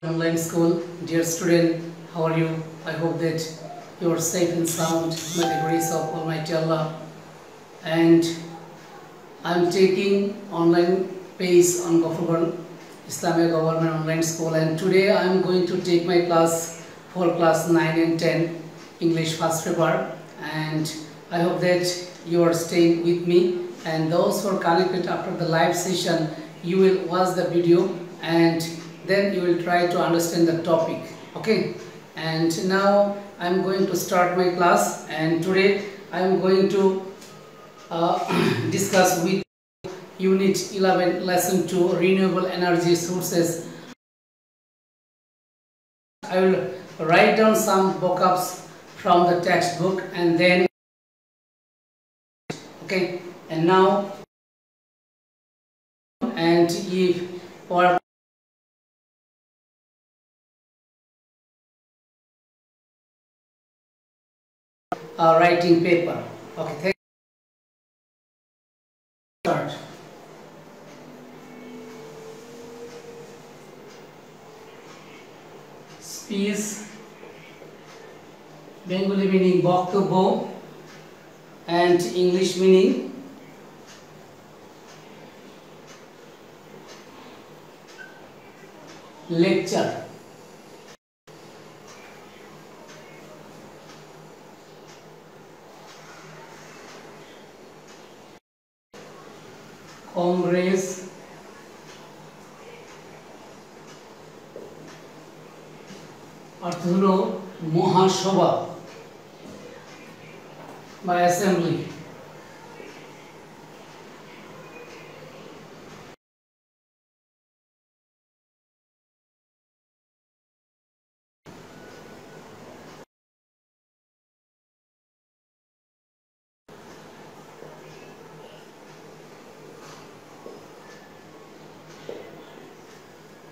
Online school. Dear student, how are you? I hope that you are safe and sound by the grace of Almighty Allah. And I'm taking online pace on Gofurban Islamic Government Online School, and today I'm going to take my class for class 9 and 10 English first paper, and I hope that you are staying with me, and those who are connected after the live session, you will watch the video and then you will try to understand the topic. Okay, and now I'm going to start my class, and today I'm going to discuss with Unit 11 Lesson 2 Renewable Energy Sources. I will write down some vocabs from the textbook and then okay, and now and if or writing paper. Okay, thank you. Start. Speech, Bengali meaning boktobbo and English meaning lecture. Congress, অর্থ হলো মহাসভা বা assembly.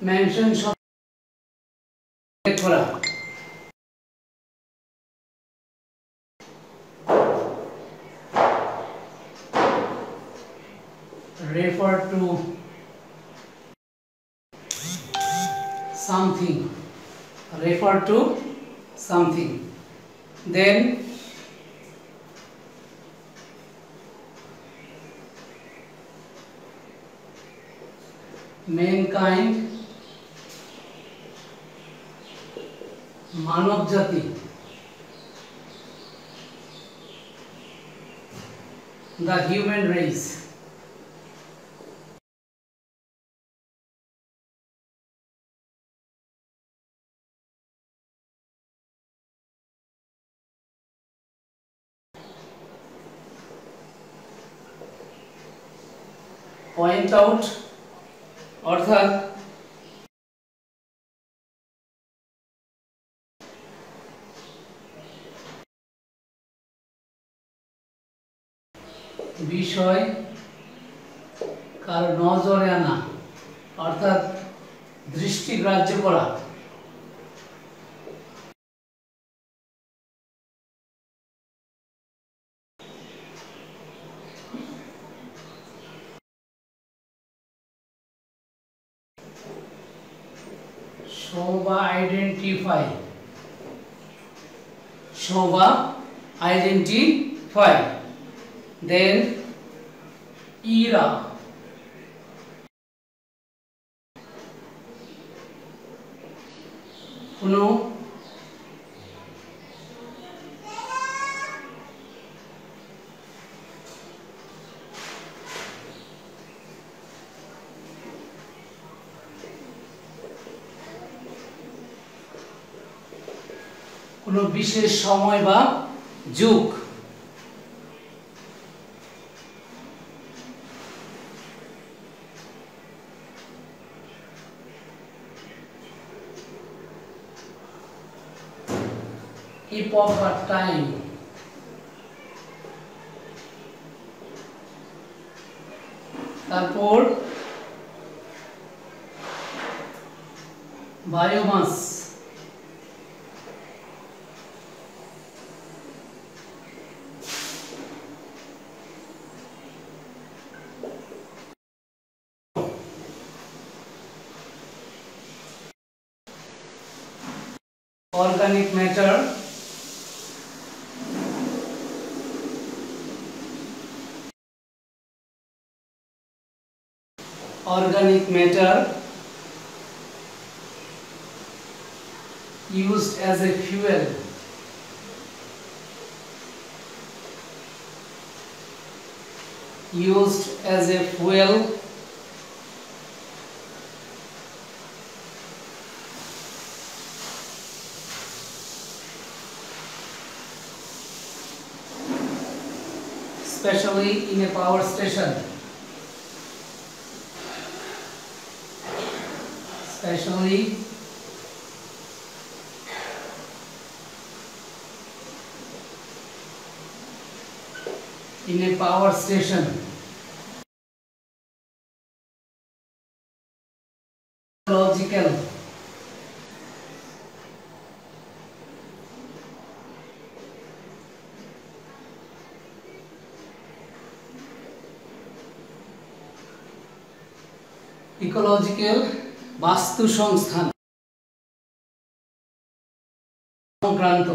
Mention শব্দ করা, refer to something, refer to something. Then mankind, মানব জাতি, the human race. Point out অর্থাৎ বিষয় কার নজরে আনা অর্থাৎ দৃষ্টিগ্রাহ্য করা। show বা identify, show বা identify. Then era, কোনো কোনো বিশেষ সময় বা যুগ। epoch বা টাইম, তারপর biomass, organic matter used as a fuel especially in a power station. Ecological বাস্তু সংস্থান সংক্রান্ত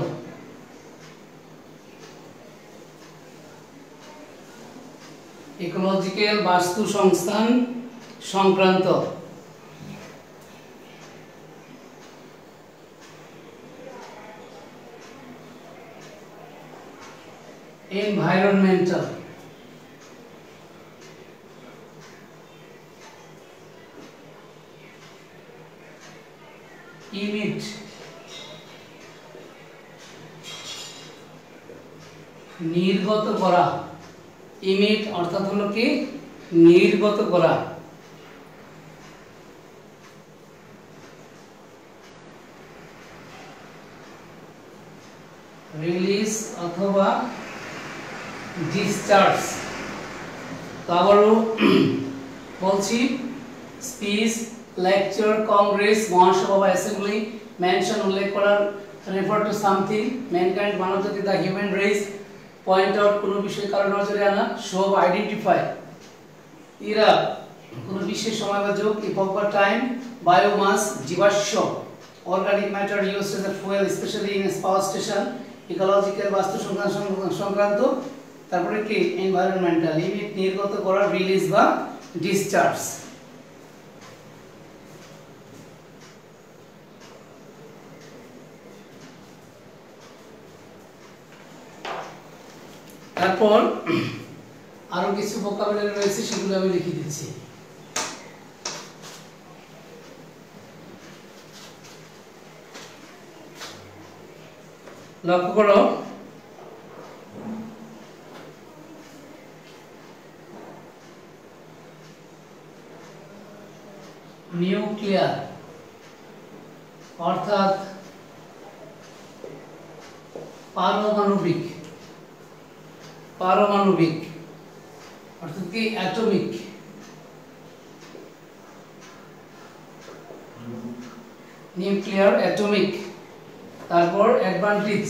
ইকোলজিক্যাল বাস্তু সংস্থান সংক্রান্ত environmental ইমিট নির্গত করা ইমিট অর্থাৎ হলো কি নির্গত করা রিলিজ অথবা ডিসচার্জ তো আবারও বলছি স্পিচ লেকচার কংগ্রেস মহাসভা বা অ্যাসেম্বলি মেনশন উল্লেখ করার রেফার টু সামথিং ম্যানকাইন্ড মানবজাতি the human race point out কোনো বিষয় কারো নজরে আনা শো আইডেন্টিফাই এরা কোনো বিশেষ সময় বা যোগ ইপক বা টাইম বায়োমাস জীবাশ্ম organic matter used as a fuel specially in power station ecological বাস্তু সংক্রান্ত তারপরে কি এনভায়রনমেন্টাল লিমিট নির্গত করা রিলিজ বা ডিসচার্জ তারপর আরো কিছু ভোকাবুলারি রয়েছে সেগুলো আমি লিখে দিচ্ছি লক্ষ্য করো নিউক্লিয়ার অর্থাৎ পারমাণবিক অর্থাৎ কি অ্যাটমিক নিউক্লিয়ার অ্যাটমিক তারপর অ্যাডভান্টেজ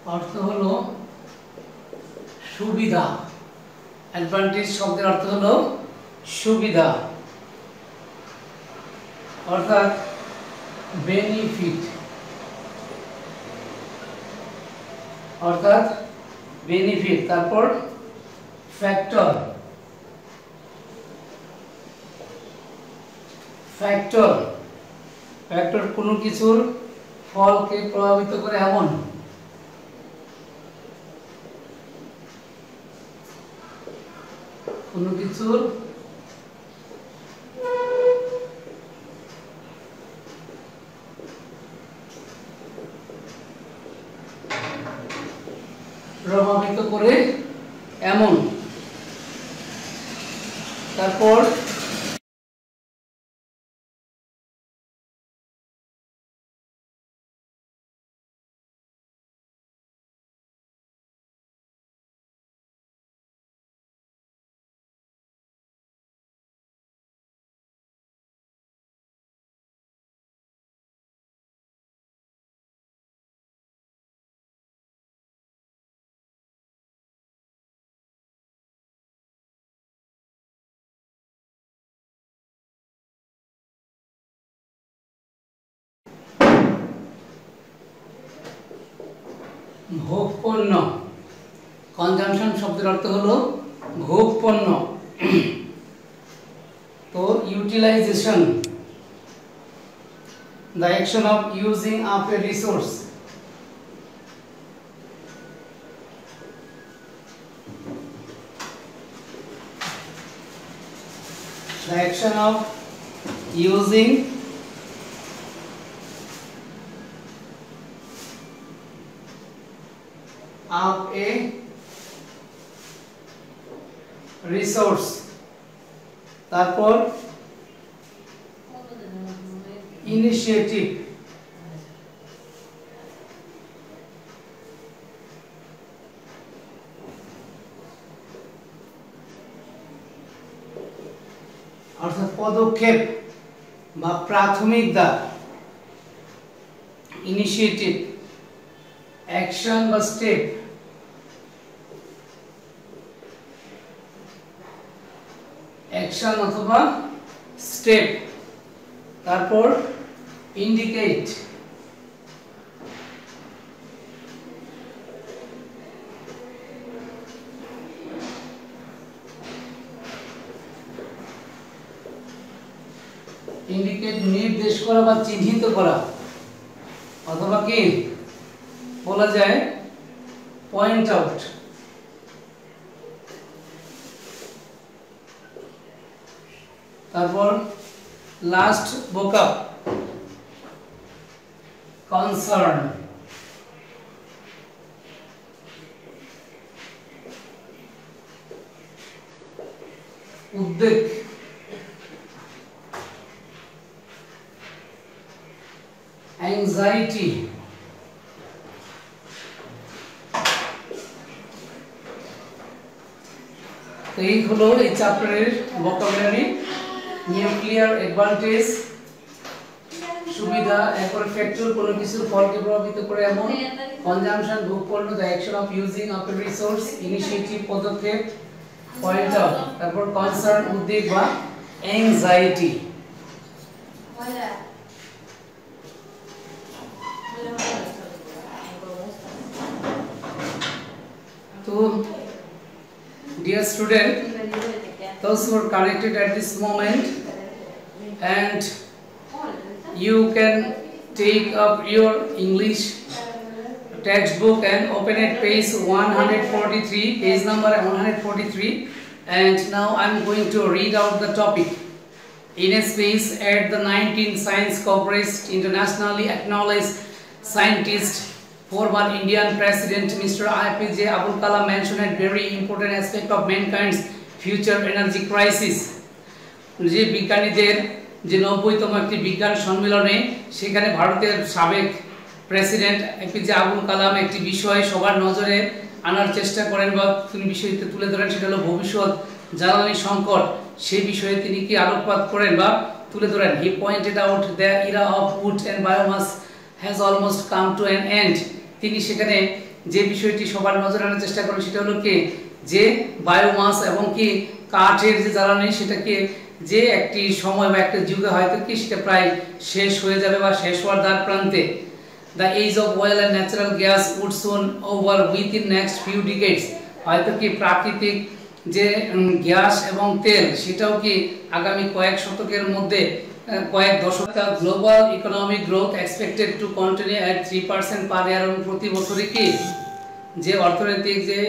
অর্থ হলো সুবিধা অ্যাডভান্টেজ শব্দের অর্থ হলো সুবিধা অর্থাৎ বেনিফিট তারপর ফ্যাক্টর কোনো কিছুর ফলকে প্রভাবিত করে এমন কোনো কিছুর প্রভাবিত করে এমন তারপর ভোগপণ্য। কনজাম্পশন শব্দের অর্থ হলো ভোগপণ্য। তো utilisation, the action of using up a resource. The action of using up a resource. তারপর ইনিশিয়েটিভ, অর্থাৎ পদক্ষেপ বা প্রাথমিক ধাপ। ইনিশিয়েটিভ, অ্যাকশন বা স্টেপ। অ্যাকশন অথবা স্টেপ। তারপর ইন্ডিকেট, ইন্ডিকেট নির্দেশ করা বা চিহ্নিত করা, অথবা কি বলা যায় পয়েন্ট আউট। তারপর লাস্ট ভোকাব কনসার্ন। উদ্বেগ, অ্যাংজাইটি, এই হলো এই চ্যাপ্টারের ভোকাবুলারি। নিউক্লিয়ার অ্যাডভান্টেজ, সুবিধা, এরপর ফ্যাক্টর কোন কিছুর ফলকে প্রভাবিত করে এমন, কনজাম্পশন ভোগপণ্য, the action of using up a resource, initiative পদক্ষেপ, পয়েন্ট আউট, তারপর কনসার্ন উদ্বেগ বা অ্যাংজাইটি। তো dear student, those who are connected at this moment, and you can take up your English textbook and open at page 143, page number 143, and now I'm going to read out the topic. In a space at the 19th Science Congress, internationally acknowledged scientist, former Indian President Mr. APJ Abdul Kalam mentioned a very important aspect of mankind's future energy crisis. যে বিজ্ঞানীদের যে 90তম একটি বিজ্ঞান সম্মেলনে সেখানে ভারতের সাবেক president APJ Abul Kalam একটি বিষয় সবার নজরে আনার চেষ্টা করেন বা তিনি বিষয়টি তুলে ধরেন, সেটা হলো ভবিষ্যৎ জ্বালানি সংকট। সেই বিষয়ে তিনি কি আলোকপাত করেন বা তুলে ধরেন। He pointed out the era of wood and biomass has almost come to an end. তিনি সেখানে যে বিষয়টি সবার নজরে আনার চেষ্টা করেন সেটা হলো কি যে বায়োমাস এবং কি কাঠের যে জ্বালানি সেটাকে যে একটি সময় বা একটা যুগে হয়তো কি সেটা প্রায় শেষ হয়ে যাবে বা শেষ হওয়ার দ্বার প্রান্তে। The age of oil and natural gas would soon over within next few decades. হয়তো কি প্রাকৃতিক যে গ্যাস এবং তেল সেটাও কি আগামী কয়েক শতকের মধ্যে কয়েক দশক। Global economic growth expected to continue at 3% per year. এবং প্রতি বছরে কি যে অর্থনৈতিক যে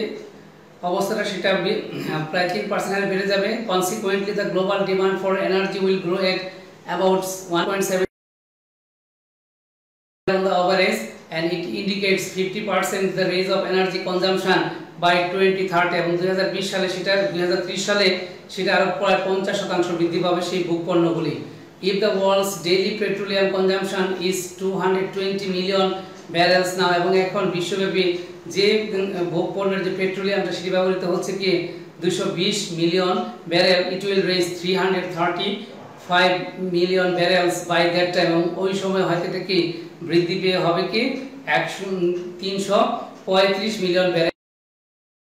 অবস্থাটা সেটা প্রায় 3% বেড়ে যাবে। Consequently the global demand for energy will grow at about 1.7 on the average, and it indicates 50% the rise of energy consumption by 2030 এবং 2020 সালে সেটা 2030 সালে সেটা আরো প্রায় 50% বৃদ্ধি পাবে সেই ভোগপণ্যগুলি। If the world's daily petroleum consumption is 220 million barrels now, এবং এখন বিশ্বব্যাপী যে ভোগপণ্যের যে পেট্রোলিয়ামটা সেটি ব্যবহৃত হচ্ছে কি 220 million barrel, it will raise 335 million barrels by that time, এবং ওই সময় হয়তো এটা কি বৃদ্ধি পেয়ে হবে কি 335 million barrel.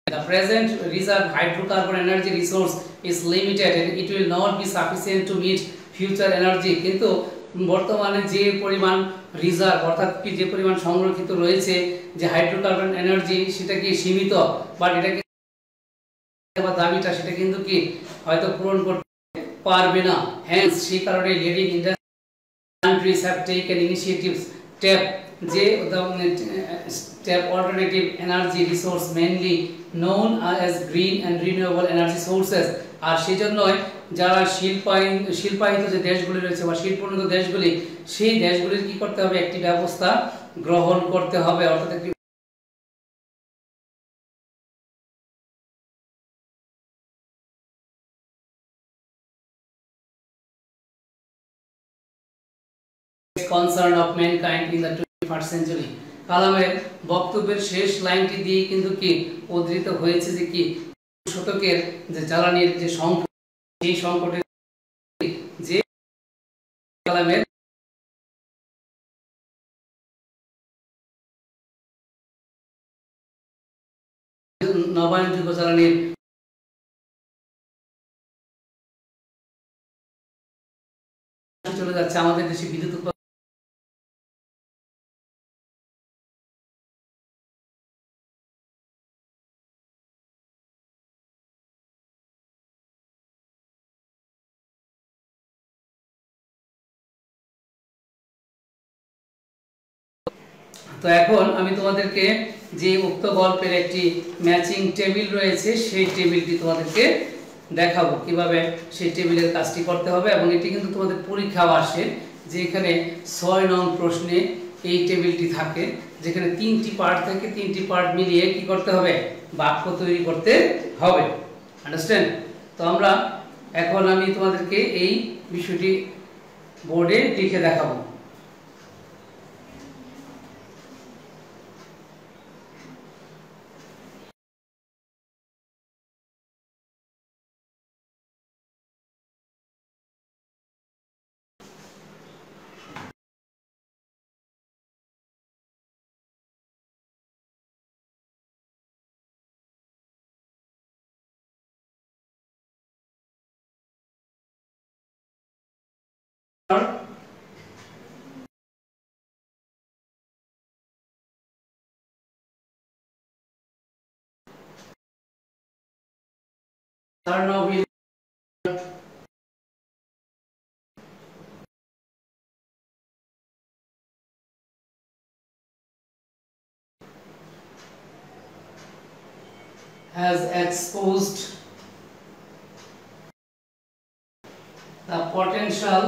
The present reserve hydrocarbon energy resource is limited and it will not be sufficient to meet future energy. কিন্তু বর্তমানে যে পরিমাণ রিজার্ভ অর্থাৎ কি যে পরিমাণ সংরক্ষিত রয়েছে যে হাইড্রোকার্বন এনার্জি, সেটা কি সীমিত, বাট এটাকে দাবিটা সেটা কিন্তু কি হয়তো পূরণ করতে পারবে না। হ্যান্স সেই কারণে leading countries have taken initiatives tap alternative energy resource mainly known as green and renewable energy sources। আর সেজন্যই যারা শিল্পায়িত যে দেশগুলি রয়েছে বা শিল্পোন্নত দেশগুলি, সেই দেশগুলির কি করতে হবে, একটি ব্যবস্থা গ্রহণ করতে হবে, অর্থাৎ একটি concern of mankind in the 21st century। কালামের বক্তব্যের শেষ লাইনটি দিয়ে কিন্তু কি উদ্ধৃত হয়েছে যে কি শতকের যে জ্বালানির যে সংকট, সেই সংকটের যে কালামের নবায়নযোগ্য জ্বালানির চলে যাচ্ছে আমাদের দেশে বিদ্যুৎ উৎপাদন। তো এখন আমি তোমাদেরকে যে উক্ত গল্পের একটি ম্যাচিং টেবিল রয়েছে, সেই টেবিলটি তোমাদেরকে দেখাবো কিভাবে সেই টেবিলের কাজটি করতে হবে। এবং এটি কিন্তু তোমাদের পরীক্ষাও আসে, যে এখানে 6 নং প্রশ্নে এই টেবিলটি থাকে, যেখানে 3টি পার্ট থেকে 3টি পার্ট মিলিয়ে কি করতে হবে, বাক্য তৈরি করতে হবে। আন্ডারস্ট্যান্ড? তো আমরা এখন আমি তোমাদেরকে এই বিষয়টি বোর্ডে লিখে দেখাবো। Chernobyl has exposed the potential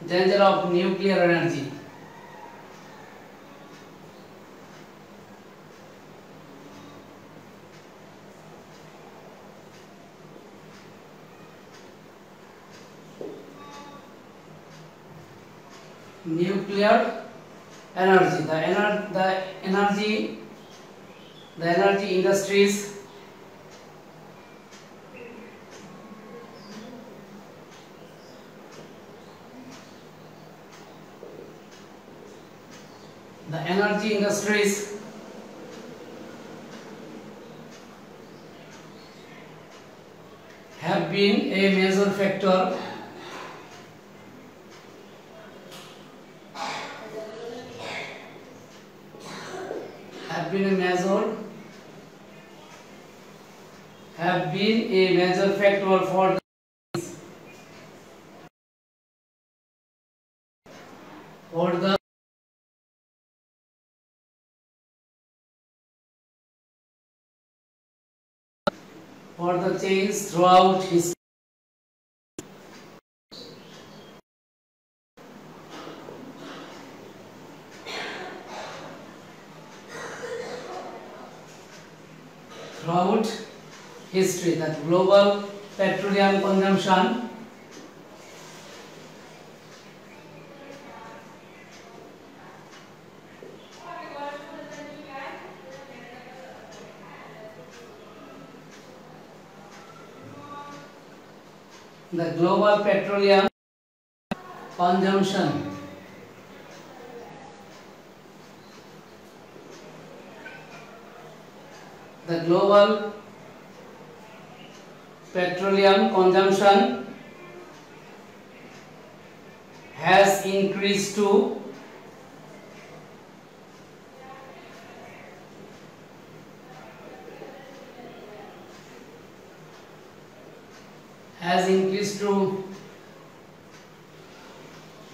danger of nuclear energy। Nuclear energy, the energy industries have been a major factor for the change throughout history। Throughout history, that global petroleum consumption the global petroleum consumption has increased to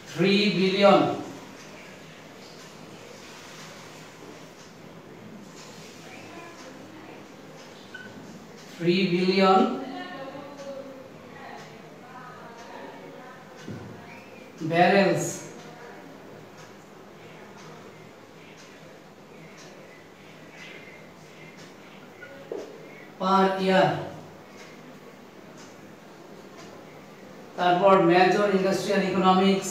3 billion 3 billion barrels per year. তারপর major industrial economics,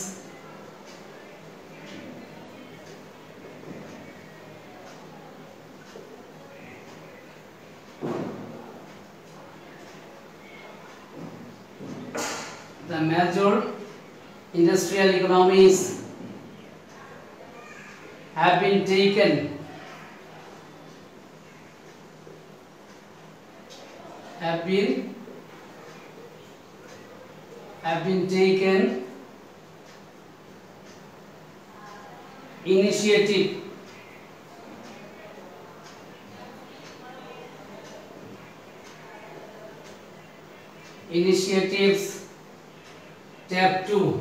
the major industrial economies have been taken initiatives. Tab 2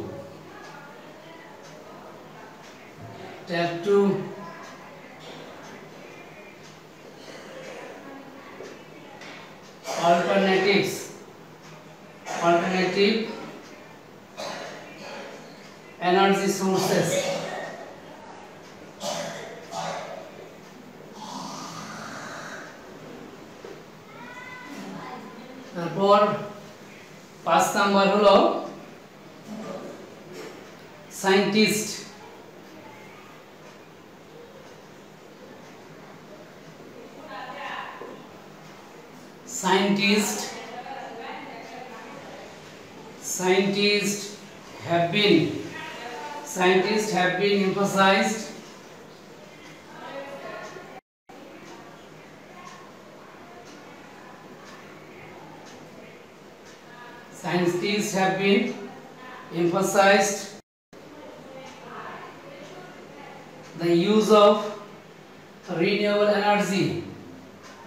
alternative energy sources. তারপর 5 number হলো scientist have been emphasized the use of renewable energy.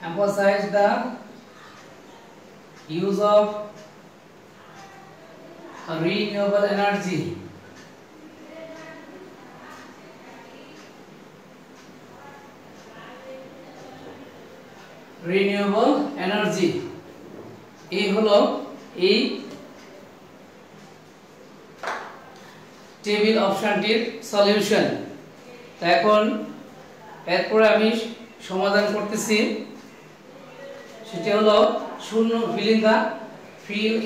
Emphasize the use of renewable energy. Renewable energy এই হলো এই table অপশনটির solution. এখন এরপরে আমি সমাধান করতেছি, সেটা হলো শূন্য ফিল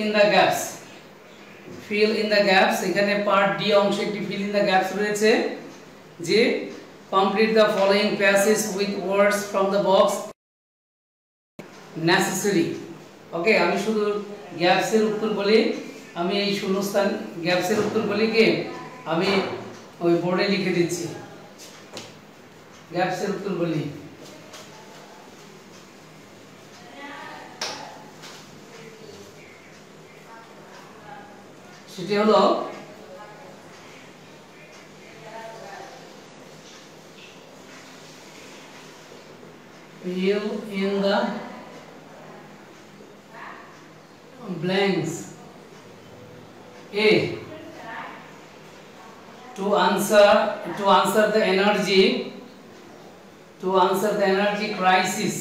ইন দ্য গ্যাপস। এখানে পার্ট ডি অংশে একটি ফিল ইন দ্য গ্যাপস রয়েছে, যে complete the following passage with words from the box necessary. Okay, আমি শুধু গ্যাপসের উত্তর বলি, আমি এই শূন্যস্থান গ্যাপসের উত্তর বলি কি আমি ওই বোর্ডে লিখে দিচ্ছি। গ্যাপসের উত্তর বলি, সেটি হলো fill in the blanks. A, to answer the energy crisis.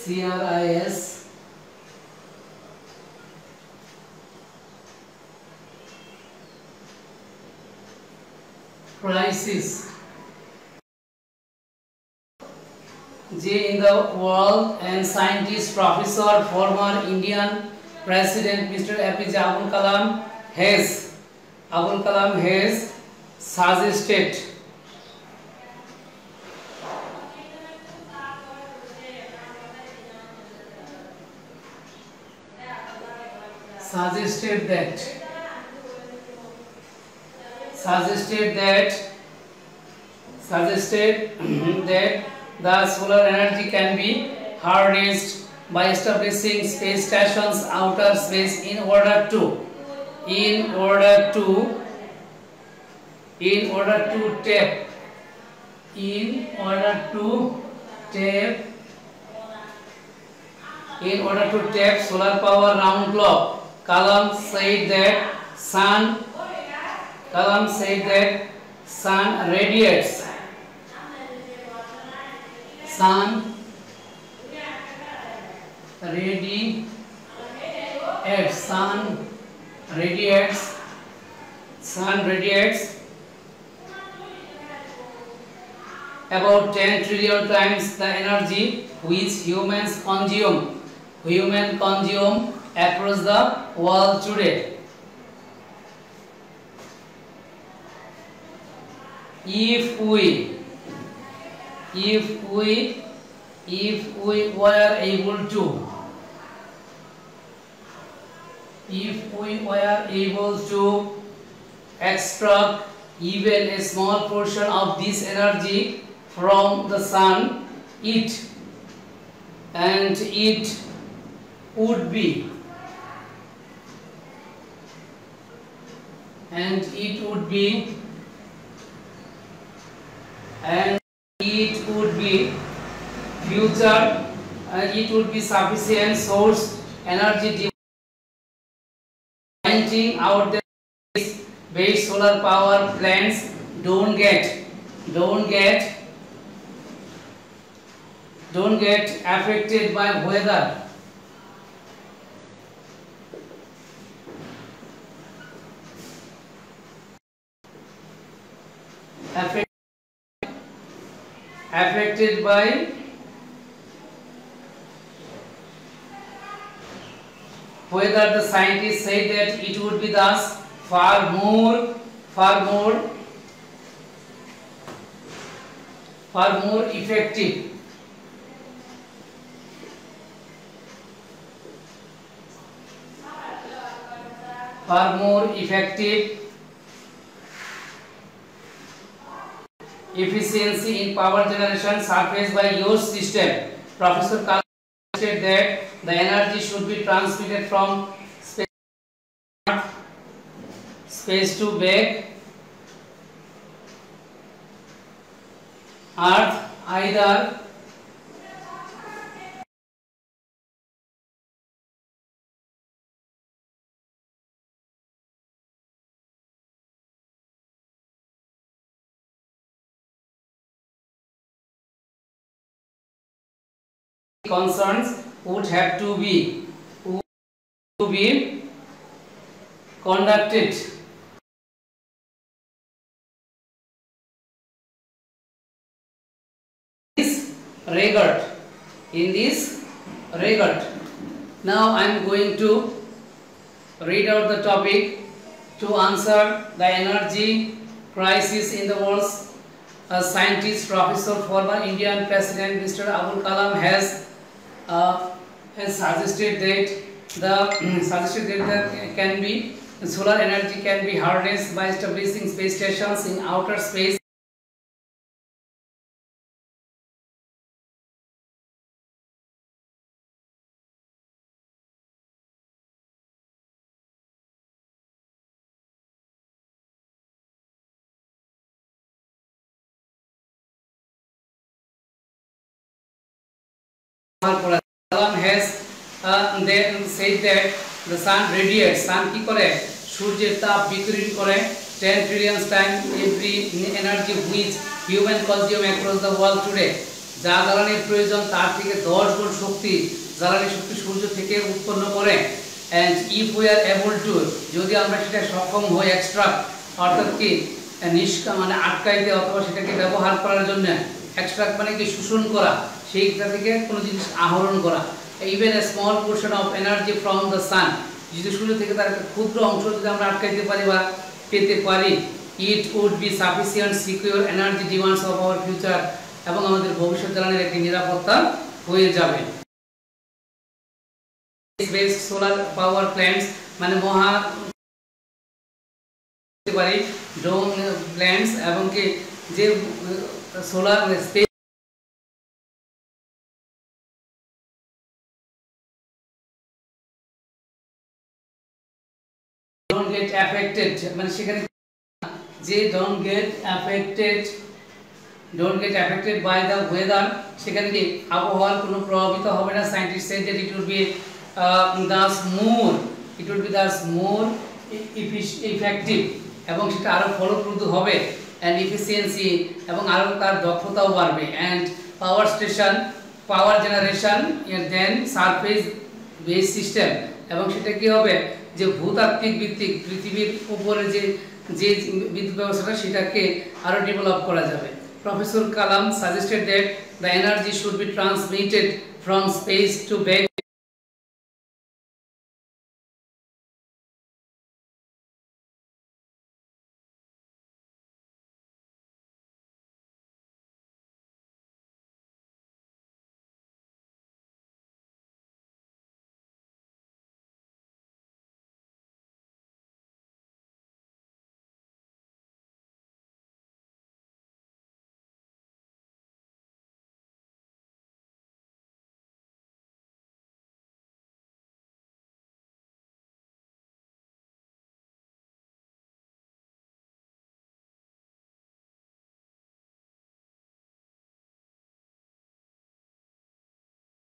CRIS crisis. J, in the world, and scientist, professor, former Indian President Mr. APJ Abul Kalam has suggested that suggested that that the solar energy can be harnessed by establishing space stations outer space in order to tap solar power round clock. Kalam said that sun radiates about 10 trillion times the energy which humans consume across the world today. If we were able to extract even a small portion of this energy from the sun, it would be sufficient source energy pointing out that base solar power plants don't get affected by weather. Affected by weather. The scientists say that it would be thus far more effective efficiency in power generation surfaced by your system. Professor Kalam said that the energy should be transmitted from space to back Earth either concerns would have to be conducted in this regard. Now I am going to read out the topic to answer the energy crisis in the world. A scientist, professor, former Indian President Mr. Abul Kalam has suggested that solar energy can be harnessed by establishing space stations in outer space. Kalam has then said that the sun radiates, sun ki kore surjer tap bikirin kore 10 trillion times every energy which human consume across the world today. যা জ্বালানির প্রয়োজন তার থেকে 10 গুণ শক্তি জ্বালানি শক্তি সূর্য থেকে উৎপন্ন করে। and if we are able to যদি আমরা সেটা সক্ষম হই এক্সট্রাক্ট অর্থাৎ কি মানে আটকাইতে অথবা সেটাকে ব্যবহার করার জন্য এক্সট্রাক্ট মানে কি শোষণ করা সেইটা থেকে কোনো জিনিস আহরণ করা even a small portion of energy from the sun যদি সূর্য থেকে তার একটা ক্ষুদ্র অংশ যদি আমরা আটকাইতে পারি বা পেতে পারি it would be sufficient secure energy demands of our future এবং আমাদের ভবিষ্যৎ জ্বালানির একটি নিরাপত্তা হয়ে যাবে। based solar power plants মানে মহা পারি ড্রোন প্ল্যান্টস এবং কি যে solar space don't get affected মানে সেখানে যে don't get affected by the weather সেখানে কি আবহাওয়ার কোনো প্রভাবিত হবে না scientist said that it would be thus more effective এবং সেটা আরো ফলপ্রসূ হবে and efficiency এবং আরো তার দক্ষতাও বাড়বে and power generation and then surface based system এবং সেটা কি হবে যে ভূতাত্ত্বিক ভিত্তিক পৃথিবীর উপরে যে যে বিদ্যুৎ ব্যবস্থাটা সেটাকে আরো ডেভেলপ করা যাবে professor Kalam suggested that the energy should be transmitted from space to back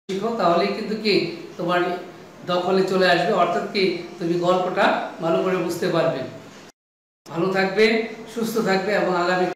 শিখো তাহলেই কিন্তু কি তোমার দখলে চলে আসবে অর্থাৎ কি তুমি গল্পটা ভালো করে বুঝতে পারবে ভালো থাকবে সুস্থ থাকবে এবং আগামী